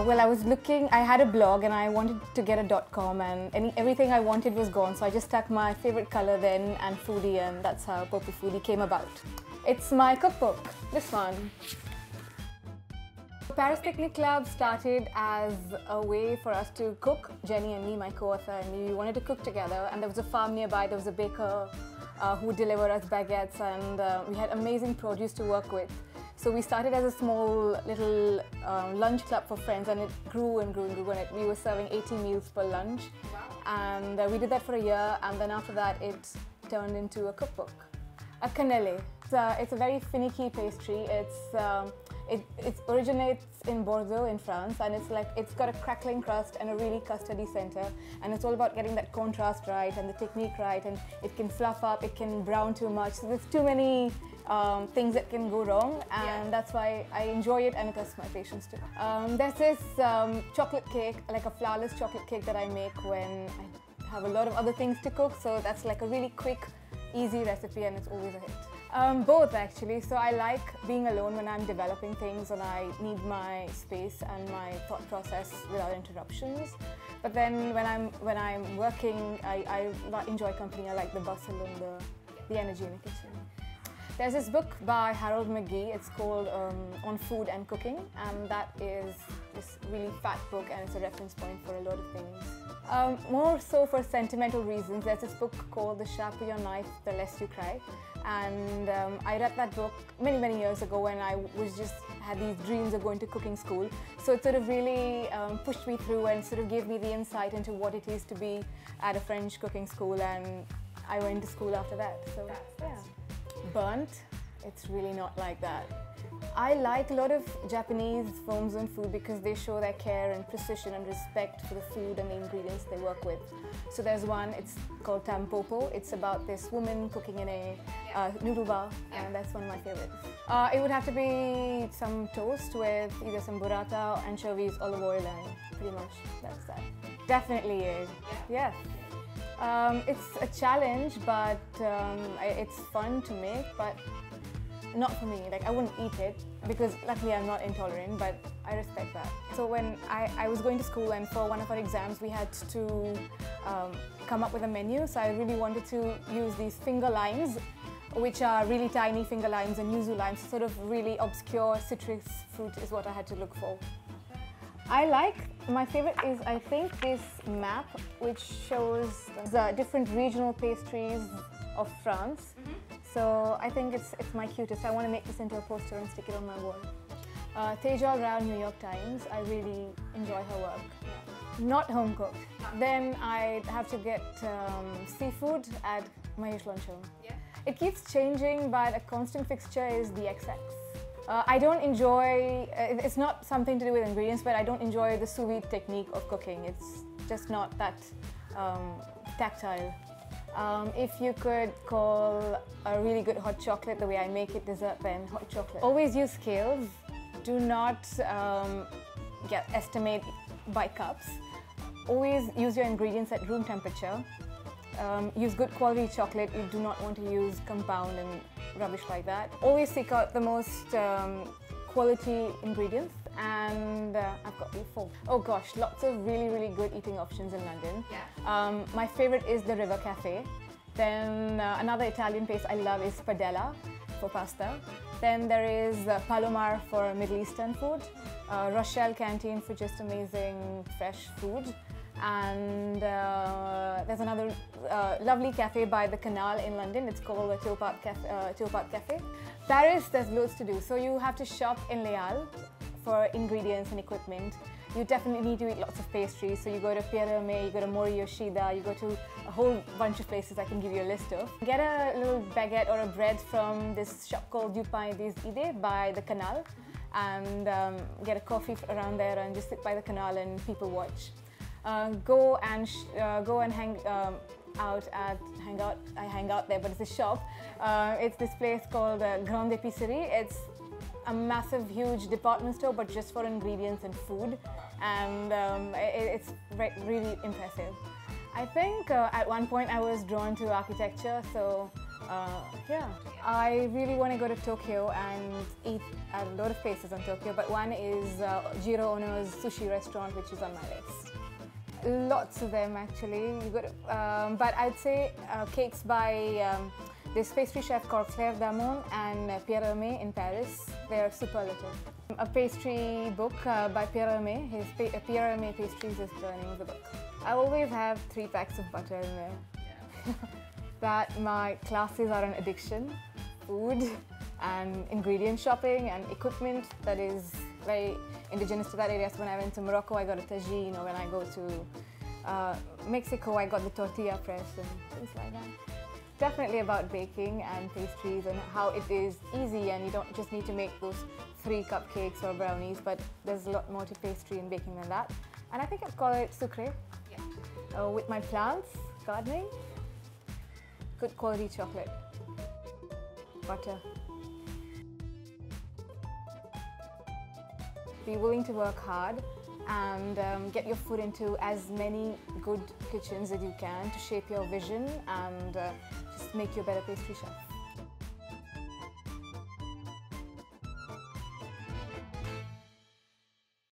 Well, I had a blog and I wanted to get a .com, and everything I wanted was gone. So I just stuck my favorite color then and foodie, and that's how Purple Foodie came about. It's my cookbook, this one. Paris Picnic Club started as a way for us to cook, Jenny and me, my co-author, and we wanted to cook together. And there was a farm nearby, there was a baker who would deliver us baguettes, and we had amazing produce to work with. So we started as a small little lunch club for friends, and it grew and grew and grew, and we were serving 80 meals per lunch. Wow. And we did that for a year, and then after that it turned into a cookbook. A cannelle. It's a very finicky pastry. It originates in Bordeaux in France, and it's got a crackling crust and a really custardy center, and it's all about getting that contrast right and the technique right, and it can fluff up, it can brown too much, so there's too many things that can go wrong, and that's why I enjoy it, and it tests my patience too. There's this chocolate cake, like a flourless chocolate cake that I make when I have a lot of other things to cook, so that's like a really quick, easy recipe, and it's always a hit. Both actually. So I like being alone when I'm developing things and I need my space and my thought process without interruptions. But then when I'm working, I enjoy company. I like the bustle and the energy in the kitchen. There's this book by Harold McGee. It's called On Food and Cooking, and that is this really fat book, and it's a reference point for a lot of things. More so for sentimental reasons, there's this book called The Sharper Your Knife, The Less You Cry. And I read that book many years ago when I had these dreams of going to cooking school. So it sort of really pushed me through and sort of gave me the insight into what it is to be at a French cooking school, and I went to school after that. So yeah. Burnt, it's really not like that. I like a lot of Japanese films on food because they show their care and precision and respect for the food and the ingredients they work with. So there's one, it's called Tampopo. It's about this woman cooking in a noodle bar, and that's one of my favorites. It would have to be some toast with either some burrata, anchovies, olive oil, and pretty much that's that. Definitely is. Yes. It's a challenge, but it's fun to make, but not for me. Like, I wouldn't eat it because luckily I'm not intolerant, but I respect that. So when I was going to school, and for one of our exams we had to come up with a menu, so I really wanted to use these finger limes, which are really tiny finger limes, and yuzu limes, sort of really obscure citrus fruit is what I had to look for. My favorite is, I think, this map which shows the different regional pastries of France. So I think it's my cutest. I want to make this into a poster and stick it on my wall. Tejal Rao, New York Times. I really enjoy her work. Not home cooked. Then I'd have to get seafood at Mahesh Lunch Home. It keeps changing, but a constant fixture is the XX. I don't enjoy, it's not something to do with ingredients, but I don't enjoy the sous vide technique of cooking. It's just not that tactile. If you could call a really good hot chocolate the way I make it dessert, then hot chocolate. Always use scales. Do not estimate by cups. Always use your ingredients at room temperature. Use good quality chocolate. You do not want to use compound and rubbish like that. Always seek out the most quality ingredients, and I've got you full. Oh gosh, lots of really good eating options in London. My favorite is the River Cafe. Then another Italian place I love is Padella for pasta. Then there is Palomar for Middle Eastern food, Rochelle Canteen for just amazing fresh food. And there's another lovely cafe by the canal in London. It's called the Théopard Cafe. Paris, there's loads to do. So you have to shop in Leal for ingredients and equipment. You definitely need to eat lots of pastries. So you go to Pierre Hermé, you go to Mori Yoshida, you go to a whole bunch of places I can give you a list of. Get a little baguette or a bread from this shop called Du Pain des Idées by the canal, and get a coffee around there and just sit by the canal and people watch. Go and hang out. I hang out there, but it's a shop. It's this place called Grande Épicerie. It's a massive, huge department store, but just for ingredients and food, and it's really impressive. I think at one point I was drawn to architecture, so Yeah, I really want to go to Tokyo and eat at a lot of places in Tokyo, but one is Jiro Ono's sushi restaurant, which is on my list. Lots of them actually. You got to, but I'd say cakes by this pastry chef called Claire Damon and Pierre Hermé in Paris. They're superlative. A pastry book by Pierre Hermé. Pierre Hermé Pastries is the name of the book. I always have 3 packs of butter in there. Yeah. That my classes are an addiction. Food and ingredient shopping and equipment that is very indigenous to that area. So when I went to Morocco, I got a tagine, or when I go to Mexico, I got the tortilla press and things like that. Definitely about baking and pastries and how it is easy, and you don't just need to make those 3 cupcakes or brownies, but there's a lot more to pastry and baking than that. And I think I'd call it sucré. Yeah. With my plants, gardening, good quality chocolate, butter. Be willing to work hard and get your foot into as many good kitchens as you can to shape your vision and just make you a better pastry chef.